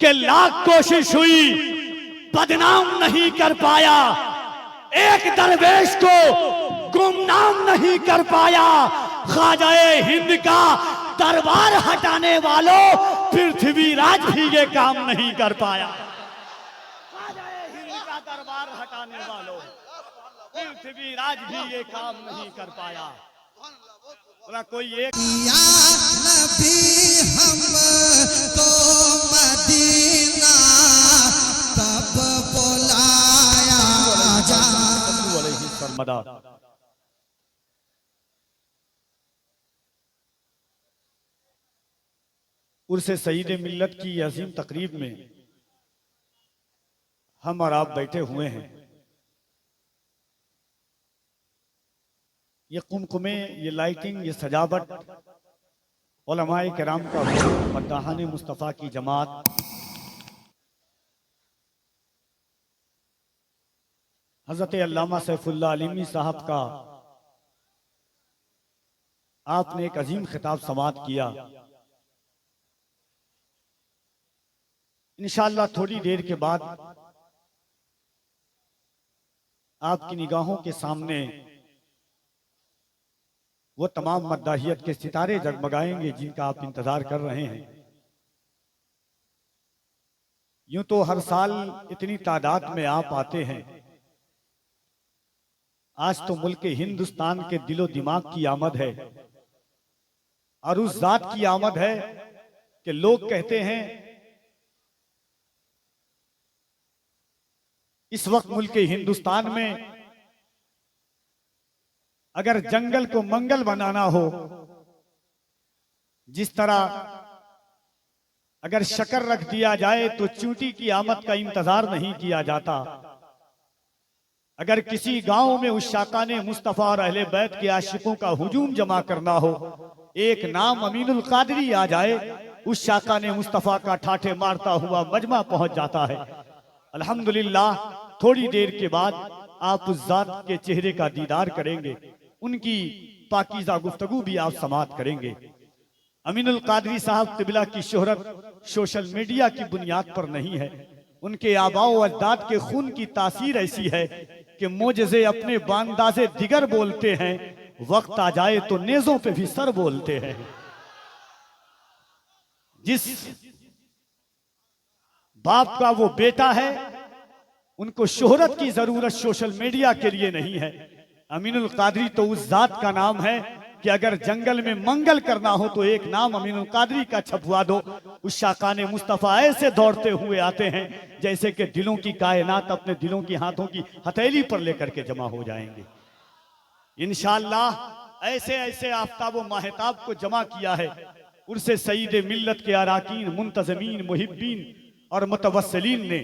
कि लाख कोशिश हुई बदनाम नहीं कर पाया, एक दरवेश को गुमनाम नहीं कर पाया। ख्वाजाए हिंद का दरबार हटाने वालों पृथ्वीराज भी ये काम नहीं कर पाया। ख्वाजाए हिंद का दरबार हटाने वालों पृथ्वीराज भी ये काम नहीं कर पाया। बोला कोई एक या नबी हम तो मदीना तब बुलाया जा। सरमदा उर्से सईद मिल्लत की अजीम तकरीब में हम और आप बैठे हुए हैं। ये कुमकुमे, ये लाइटिंग, ये सजावट, उलमाए किराम का मद्दाहाने मुस्तफ़ा की जमात, हजरत अल्लामा सैफुल्लाह अलीमी साहब का आपने एक अजीम खिताब समाअत किया। इंशाअल्लाह थोड़ी देर के बाद आपकी निगाहों के सामने वो तमाम मद्दाहियत के सितारे जगमगाएंगे जिनका आप इंतजार कर रहे हैं। यूं तो हर साल इतनी तादाद में आप आते हैं, आज तो मुल्क हिंदुस्तान के दिलो दिमाग की आमद है और उस जात की आमद है कि लोग कहते हैं इस वक्त मुल्क हिंदुस्तान में अगर जंगल को मंगल बनाना हो, जिस तरह अगर शक्कर रख दिया जाए तो चूंटी की आमद का इंतजार नहीं किया जाता, अगर किसी गांव में उस शाकाने मुस्तफा और अहले बैत के आशिकों का हुजूम जमा करना हो, एक नाम अमीनुल कादरी आ जाए, उस शाकाने मुस्तफा का ठाठे मारता हुआ मजमा पहुंच जाता है। अल्हम्दुलिल्लाह थोड़ी देर के बाद आप उस जात के चेहरे का दीदार करेंगे, उनकी पाकीज़ा गुफ्तगू भी आप समाअत करेंगे। अमीनुल कादरी साहब तिबला की शोहरत सोशल मीडिया की बुनियाद पर नहीं है, उनके आबाओ अजदाद के खून की तासीर ऐसी है कि मोजज़े अपने बांदाज़े दिगर बोलते हैं, वक्त आ जाए तो नेज़ों पे भी सर बोलते हैं। जिस बाप का वो बेटा है, उनको शोहरत की जरूरत सोशल मीडिया के लिए नहीं है। अमीनुल कादरी तो उस जात का नाम है कि अगर जंगल में मंगल करना हो तो एक नाम अमीनुल कादरी का छपवा दो, उस शाकाने मुस्तफा ऐसे दौड़ते हुए आते हैं जैसे कि दिलों की कायनात अपने दिलों की हाथों की हथेली पर लेकर के जमा हो जाएंगे। इंशाअल्लाह ऐसे ऐसे आफ्ताब व माहताब को जमा किया है उर्से सईद मिल्लत के अराकीन, मुंतज़मीन, मुहिब्बीन और मुतवस्सिलीन ने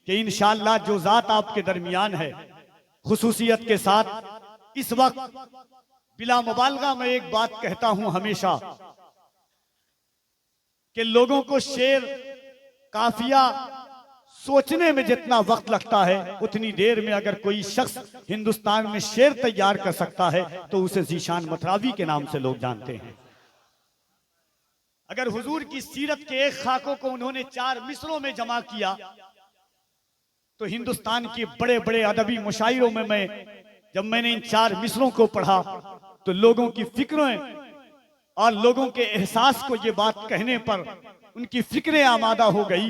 कि इंशाअल्लाह जो जात आपके दरमियान है, खुसूसियत के साथ इस वक्त बिला मुबालगा में एक बात कहता हूं हमेशा कि लोगों को शेर काफिया सोचने में जितना वक्त लगता है, उतनी देर में अगर कोई शख्स हिंदुस्तान में शेर तैयार कर सकता है तो उसे ज़ीशान मतरावी के नाम से लोग जानते हैं। अगर हुजूर की सीरत के एक खाकों को उन्होंने 4 मिसरों में जमा किया तो हिंदुस्तान के बड़े बड़े अदबी मुशायरों में जब मैंने इन 4 मिसरों को पढ़ा तो लोगों की फिक्रें और लोगों के एहसास को ये बात कहने पर उनकी फिक्रें आमादा हो गई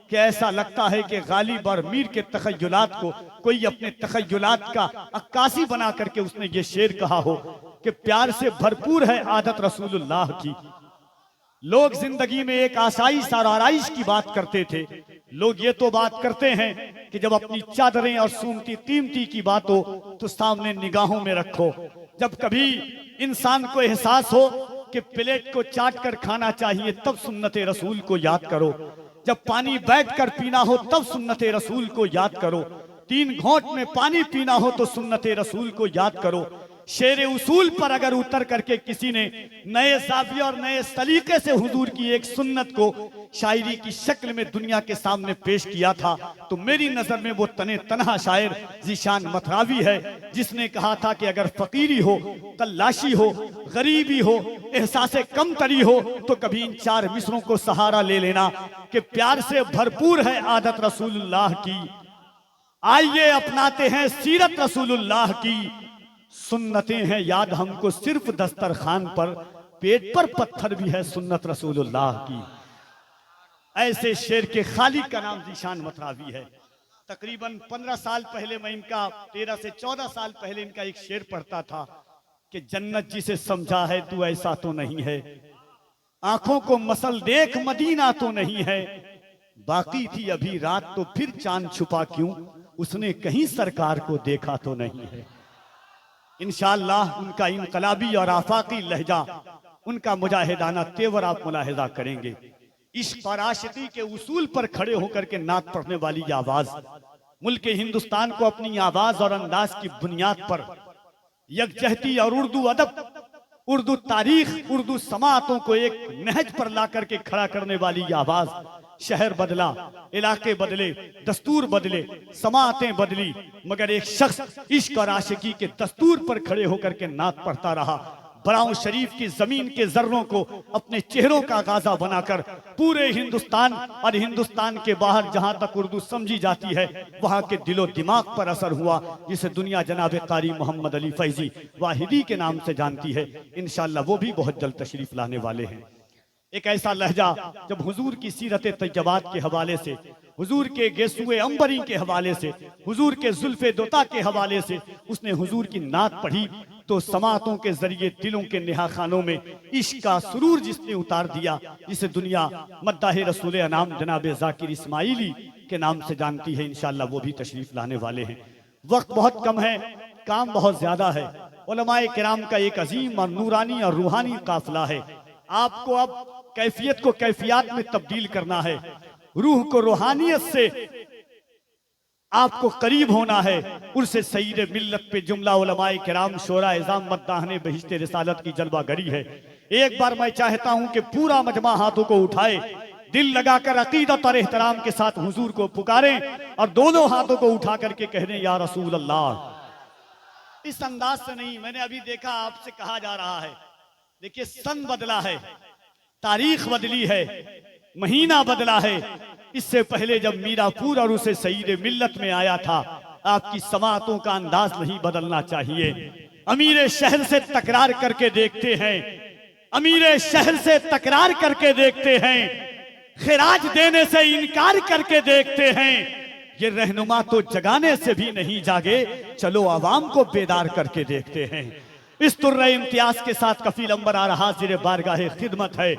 कि ऐसा लगता है कि गालिब और मीर के तखय्युलात को कोई अपने तखय्युलात का अक्कासी बना करके उसने ये शेर कहा हो कि प्यार से भरपूर है आदत रसूलुल्लाह की। लोग जिंदगी में एक आसाइश और आराइश की बात करते थे, लोग ये तो बात करते हैं कि जब अपनी चादरें और सूमती कीमती की बात हो तो सामने निगाहों में रखो। जब कभी इंसान को एहसास हो कि प्लेट को चाट कर खाना चाहिए तब सुन्नते रसूल को याद करो, जब पानी बैठ कर पीना हो तब सुन्नते रसूल को याद करो, 3 घोंट में पानी पीना हो तो सुन्नते रसूल को याद करो, शेर उसूल पर अगर उतर करके किसी ने नए जाविये और नए सलीके से हुजूर की एक सुन्नत को शायरी की शक्ल में दुनिया के सामने पेश किया था, तो मेरी नजर में वो तने तनहा शायर ज़ीशान मथरावी है, जिसने कहा था कि अगर फकीरी हो, तलाशी हो, गरीबी हो, एहसासे कमतरी हो, तो कभी इन 4 मिसरों को सहारा ले लेना कि प्यार से भरपूर है आदत रसूलुल्लाह की, आइए अपनाते हैं सीरत रसूलुल्लाह की, सुन्नतें हैं याद हमको सिर्फ दस्तरखान पर, पेट पर पत्थर भी है सुन्नत रसूलुल्लाह की। ऐसे शेर के खालिक का नाम ज़ीशान मथरावी है। तकरीबन 15 साल पहले मैं इनका 13 से 14 साल पहले इनका एक शेर पढ़ता था कि जन्नत जिसे समझा है तू ऐसा तो नहीं है, आंखों को मसल देख मदीना तो नहीं है, बाकी थी अभी रात तो फिर चांद छुपा क्यों, उसने कहीं सरकार को देखा तो नहीं है। इंशाअल्लाह उनका इनकलाबी और आफाकी लहजा, उनका मुजाहिदाना तेवर आप मुलाहिजा करेंगे। इश्क और आशिकी के उसूल पर खड़े होकर के नात पढ़ने वाली ये आवाज मुल्क हिंदुस्तान को अपनी आवाज और अंदाज की बुनियाद पर यकजहती और उर्दू अदब, उर्दू तारीख, उर्दू समातों को एक नहज पर ला करके खड़ा करने वाली ये आवाज, शहर बदला, इलाके बदले, दस्तूर बदले, समातें बदली, मगर एक शख्स इश्क और आशिकी के दस्तूर पर खड़े होकर के नात पढ़ता रहा। बराऊं शरीफ की जमीन के जर्रों को अपने चेहरों का गाजा बनाकर पूरे हिंदुस्तान और हिंदुस्तान के बाहर जहां तक उर्दू समझी जाती है वहां के दिलो दिमाग पर असर हुआ, जिसे दुनिया जनाब कारी मोहम्मद अली फैजी वाहिदी के नाम से जानती है। इंशाअल्लाह वो भी बहुत जल्द तशरीफ लाने वाले हैं। एक ऐसा लहजा जब हुजूर की सीरत तैयबात के हवाले से, हुजूर के गेसुए अंबरी के हवाले से, हुजूर के जुल्फे दोता के हवाले से उसने हुजूर की नात पढ़ी, तो समातों के जरिए दिलों के नेहा खानों में इश्क का सुरूर जिसने उतार दिया, जिसे दुनिया मद्दाह रसूल अनाम जनाब जाकिर इस्माइली के नाम से जानती है। इंशाअल्लाह वो भी तशरीफ लाने वाले हैं। वक्त बहुत कम है, काम बहुत ज्यादा है। उलमाए किराम का एक अजीम और नूरानी और रूहानी काफिला है। आपको अब कैफियत को कैफियत में तब्दील करना है, रूह को रूहानियत से आपको करीब होना है। उर्से सईद मिल्लत पे जुमला उलमाए किराम शोरा इज़ाम मद्दाहने बहिश्ते रिसालत की जलवा गरी है। एक बार मैं चाहता हूं कि पूरा मजमा हाथों को उठाए, दिल लगाकर अकीदत और एहतराम के साथ हुजूर को पुकारें और दोनों हाथों को उठा करके कह दें या रसूल अल्लाह। इस अंदाज से नहीं, मैंने अभी देखा आपसे कहा जा रहा है, देखिए सन बदला है, तारीख बदली है, महीना बदला है। इससे पहले जब मीरापुर और उसे सईद मिल्लत में आया था, आपकी समातों का अंदाज नहीं बदलना चाहिए। अमीर शहर से तकरार करके देखते हैं, अमीर शहर से तकरार करके देखते हैं, खिराज देने से इनकार करके देखते हैं। ये रहनुमा तो जगाने से भी नहीं जागे, चलो आवाम को बेदार करके देखते हैं। इस तुर्र इम्तियाज के साथ कफील अंबर आ रहा हाजिर बारगाह खिदमत है।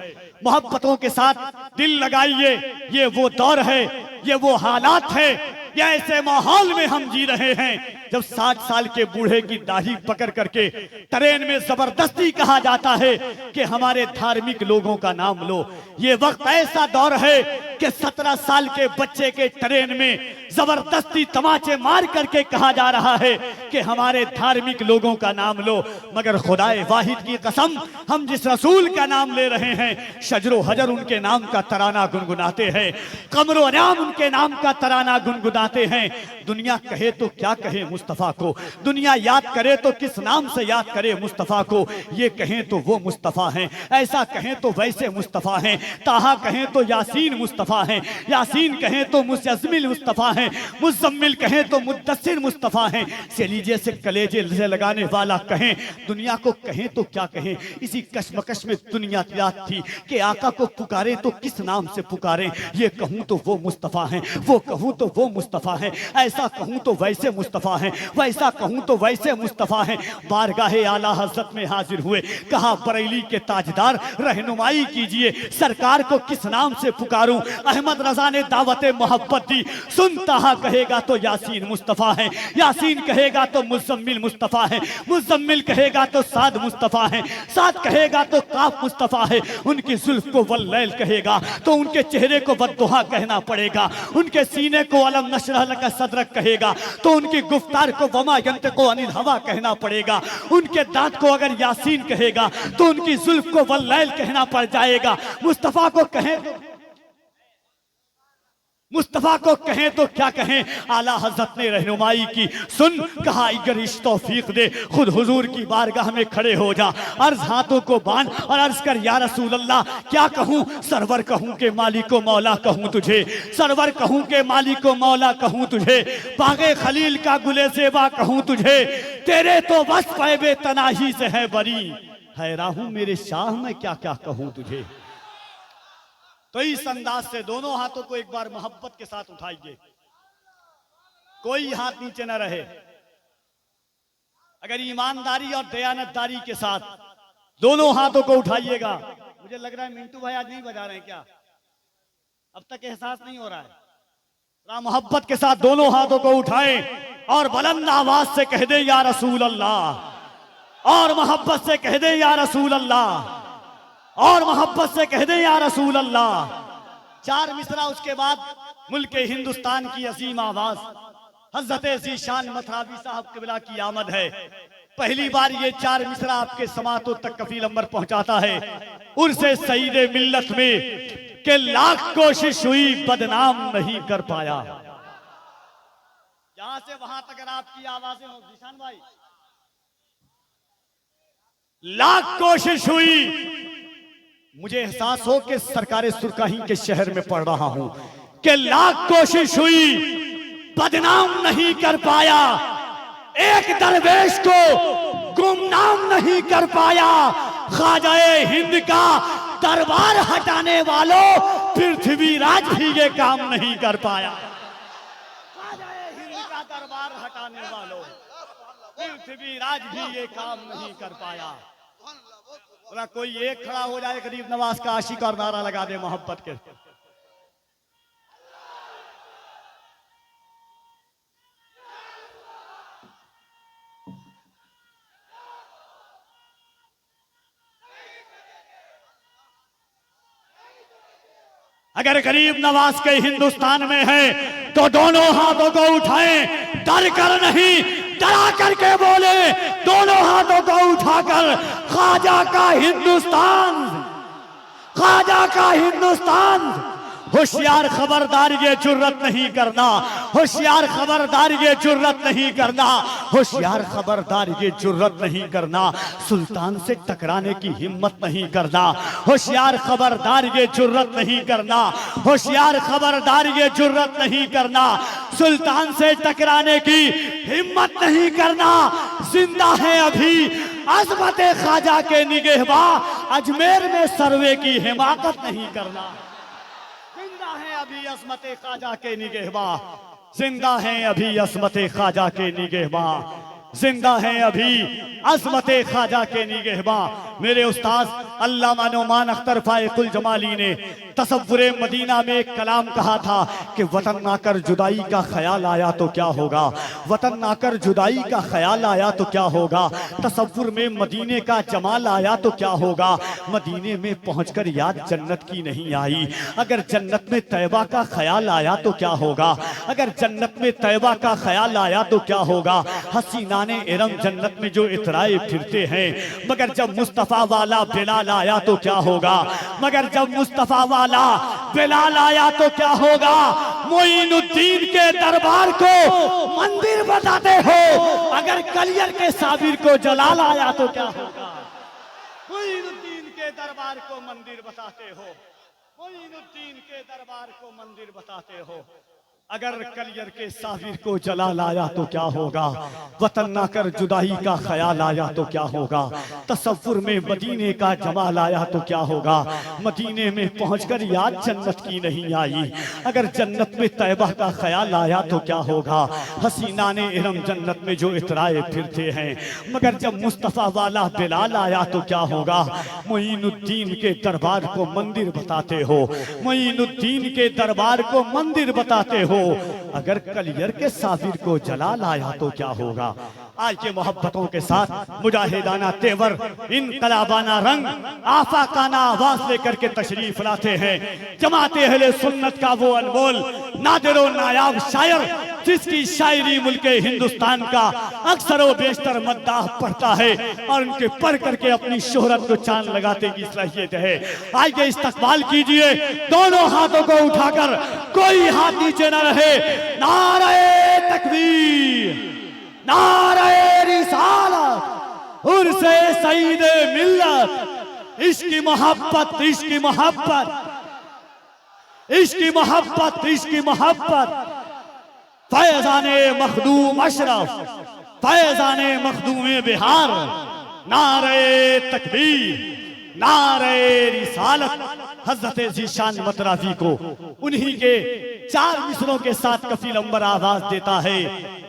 मोहब्बतों के साथ दिल लगाइए, ये वो दौर है, ये वो हालात है, ये ऐसे माहौल में हम जी रहे हैं जब 60 साल के बूढ़े की दाढ़ी पकड़ करके ट्रेन में जबरदस्ती कहा जाता है कि हमारे धार्मिक लोगों का नाम लो। ये वक्त ऐसा दौर है कि 17 साल के बच्चे के ट्रेन में जबरदस्ती तमाचे मार करके कहा जा रहा है कि हमारे धार्मिक लोगों का नाम लो। मगर खुदाए वाहिद की कसम, हम जिस रसूल का नाम ले रहे हैं, शजरो हजर उनके नाम का तराना गुनगुनाते हैं, कमरो नाम उनके नाम का तराना गुनगुनाते हैं। दुनिया कहे तो क्या कहे मुस्तफ़ा को, दुनिया याद करे तो किस नाम से याद करे मुस्तफ़ा को। ये कहें तो वो मुस्तफ़ा हैं, ऐसा कहें तो वैसे मुस्तफ़ा हैं, ताहा कहें तो यासीन मुस्तफ़ा हैं, यासीन कहें तो मुज़म्मिल मुस्तफ़ा हैं, मुज़म्मिल कहें तो मुद्दस्सिर मुस्तफ़ा हैं। से लीजिए से कलेजे से लगाने वाला कहें, दुनिया को कहें तो क्या कहें। इसी कश्मकश में दुनिया याद थी कि आका को पुकारे तो किस नाम से पुकारें। ये कहूँ तो वो मुस्तफ़ा हैं, वो कहूँ तो वो मुस्तफ़ा हैं, ऐसा कहूँ तो वैसे मुस्तफ़ा हैं, वैसा कहूँ तो वैसे मुस्तफ़ा हैं। बारगाहे आला हज़रत में हाजिर हुए, कहा बरेली के ताजदार रहनुमाई कीजिए, सरकार को किस नाम से पुकारूं। अहमद रजा ने दावत मोहब्बत दी, सुनता कहेगा तो यासीन मुस्तफ़ा है, यासीन कहेगा तो मुज़म्मिल मुस्तफ़ा है, मुज़म्मिल कहेगा तो साद मुस्तफ़ा है, साद कहेगा तो काफ मुस्तफ़ा है। उनकी जुल्फ को वल्लैल कहेगा तो उनके चेहरे को बद्दुहा कहना पड़ेगा, उनके सीने को अलम नशरह लका सदरक कहेगा तो उनकी गुफ्तार को वमा यंतिकु अनिल हवा कहना पड़ेगा। उनके दांत को अगर यासीन कहेगा तो उनकी जुल्फ को वल्लैल कहना पड़ जाएगा। मुस्तफा को कहें तो क्या कहें, आला हजरत ने रहनुमाई की। सुन कहा अगर इस तौफीक दे खुद हुजूर की बारगाह में खड़े हो जा, अर्ज हाथों को बांध और अर्ज कर या रसूल अल्लाह क्या कहूँ, सरवर कहूँ के मालिको मौला कहूँ तुझे, सरवर कहूँ के मालिको मौला कहूँ तुझे, बागे खलील का गुले सेवा कहूँ तुझे, तेरे तो बस पैबे तनाही से है बरी, हैरान हूँ मेरे शाह मैं क्या क्या कहूँ तुझे। तो इस अंदाज से दोनों हाथों को एक बार मोहब्बत के साथ उठाइए, कोई हाथ नीचे न रहे। अगर ईमानदारी और दयानतदारी के साथ दोनों हाथों को उठाइएगा। मुझे लग रहा है मिंटू भाई आज नहीं बजा रहे हैं क्या, अब तक एहसास नहीं हो रहा है। मोहब्बत के साथ दोनों हाथों को उठाएं और बुलंद आवाज से कह दे या रसूल अल्लाह, और मोहब्बत से कह दे या रसूल अल्लाह, और मोहब्बत से कह दे या रसूल अल्लाह। 4 मिसरा उसके बाद मुल्क हिंदुस्तान की अजीम आवाज हजरत ज़ीशान मथरावी साहब क़िबला की आमद है। पहली बार ये 4 मिसरा आपके समातों तक कफील अंबर पहुंचाता है। उर्से सईदे मिल्लत में के लाख कोशिश हुई बदनाम नहीं कर पाया। यहां से वहां तक अगर आपकी आवाजें हो ज़ीशान भाई, लाख कोशिश हुई, मुझे एहसास हो कि सरकारे सुरकाही के शहर में पढ़ रहा हूं कि लाख कोशिश हुई बदनाम नहीं कर पाया, एक दरवेश को गुमनाम नहीं कर पाया। ख्वाजाए हिंद का दरबार हटाने वालों पृथ्वीराज भी ये काम नहीं कर पाया। ख्वाजाए हिंद का दरबार हटाने वालों पृथ्वीराज भी ये काम नहीं कर पाया। कोई एक खड़ा हो जाए गरीब नवाज का आशिक और नारा लगा दे मोहब्बत के। अगर गरीब नवाज के हिंदुस्तान में है तो दोनों हाथों को उठाएं, डर कर नहीं डरा करके बोले, दोनों हाथों को उठाकर ख्वाजा का हिंदुस्तान, ख्वाजा का हिंदुस्तान। होशियार खबरदार ये जुर्रत नहीं करना, होशियार खबरदार ये जुर्रत नहीं करना, होशियार खबरदार ये जुर्रत नहीं करना, सुल्तान से टकराने की हिम्मत नहीं करना, होशियार खबरदार ये जुर्रत नहीं करना, होशियार खबरदार ये जुर्रत नहीं करना, सुल्तान से टकराने की हिम्मत नहीं करना। जिंदा है अभी अजमत ख्वाजा के निगहबां, अजमेर में सर्वे की हिमाकत नहीं करना। जिंदा है अभी अजमत ख्वाजा के निगहबां, जिंदा है अभी अजमत ख्वाजा के निगहबां, जिंदा है अभी अजमत ख्वाजा के निगहबां। मेरे उस्ताद अल्लामा नौमान अख्तर फायकुल जमाली ने तसव्वुरे मदीना में एक कलाम कहा था कि वतन आकर जुदाई का ख्याल आया तो क्या होगा, वतन आकर जुदाई का ख्याल आया तो क्या होगा, तसव्वुर में मदीने का जमाल आया तो क्या होगा, मदीने में पहुंचकर याद जन्नत की नहीं आई। अगर जन्नत में तैबा का ख्याल आया तो क्या होगा, अगर जन्नत में तैबा का ख्याल आया तो क्या होगा। हसीनाने इरम जन्नत में जो इतराए फिरते हैं, मगर जब मुस्तफा वाला बिलाल आया तो क्या होगा, मगर जब मुस्तफा वाला बिलाल आया तो क्या होगा। मोइनुद्दीन के दरबार को मंदिर बताते हो, अगर कलियर के साबिर को जलाल आया तो क्या होगा। मोइनुद्दीन के दरबार को मंदिर बताते हो, मोइनुद्दीन के दरबार को मंदिर बताते हो, अगर कलियर के साबिर को जलाल आया तो क्या होगा। वतन ना कर जुदाई का ख्याल आया तो क्या होगा, तसव्वुर में मदीने का जमाल आया तो क्या होगा। मदीने में पहुंचकर याद जन्नत की नहीं आई, अगर जन्नत में तैबा का ख्याल आया तो क्या होगा। हसीना ने इरम जन्नत में जो इतराए फिरते हैं, मगर जब मुस्तफ़ा वाला बिलाल आया तो क्या होगा। मोइनुद्दीन के दरबार को मंदिर बताते हो, मोइनुद्दीन के दरबार को मंदिर बताते हो, अगर कलियर के साबिर को जलाल आया तो क्या होगा। आज के मोहब्बतों के साथ मुजाहिदाना तेवर, इनकलाबाना रंग, आफाकाना आवाज लेकर के तशरीफ लाते हैं जमाते अहले सुन्नत का वो अनमोल नादिरो नायाब शायर, जिसकी शायरी मुल्के हिंदुस्तान का अक्सर व बेशतर मद्दाह पढ़ता है और उनके पढ़ करके अपनी शोहरत को चांद लगाने की सलाहियत है। आइए इस्तकबाल कीजिए दोनों हाथों को उठाकर, कोई हाथ नीचे न रहे। नारे तकबीर, नारे रिसालत, उर्से सईदे मिल्लत, इश्की मोहब्बत, इश्की मोहब्बत, इश्की मोहब्बत, इश्की मोहब्बत, फैजाने मखदूम अशरफ, फैजाने मखदूम बिहार, नारे तकबीर, नारे रिसालत। हजरत जीशान मतराफी को उन्हीं के 4 मिसरों के साथ कफील अंबर आवाज देता है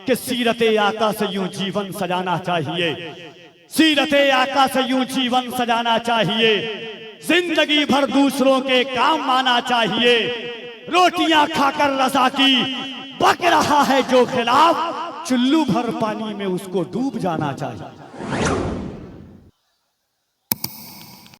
कि सीरत आका से यूं जीवन सजाना चाहिए, सीरत आका से यूं जीवन सजाना चाहिए, जिंदगी भर दूसरों के काम आना चाहिए, रोटियां खाकर रजा की बक रहा है जो खिलाफ, चुल्लू भर पानी में उसको डूब जाना चाहिए।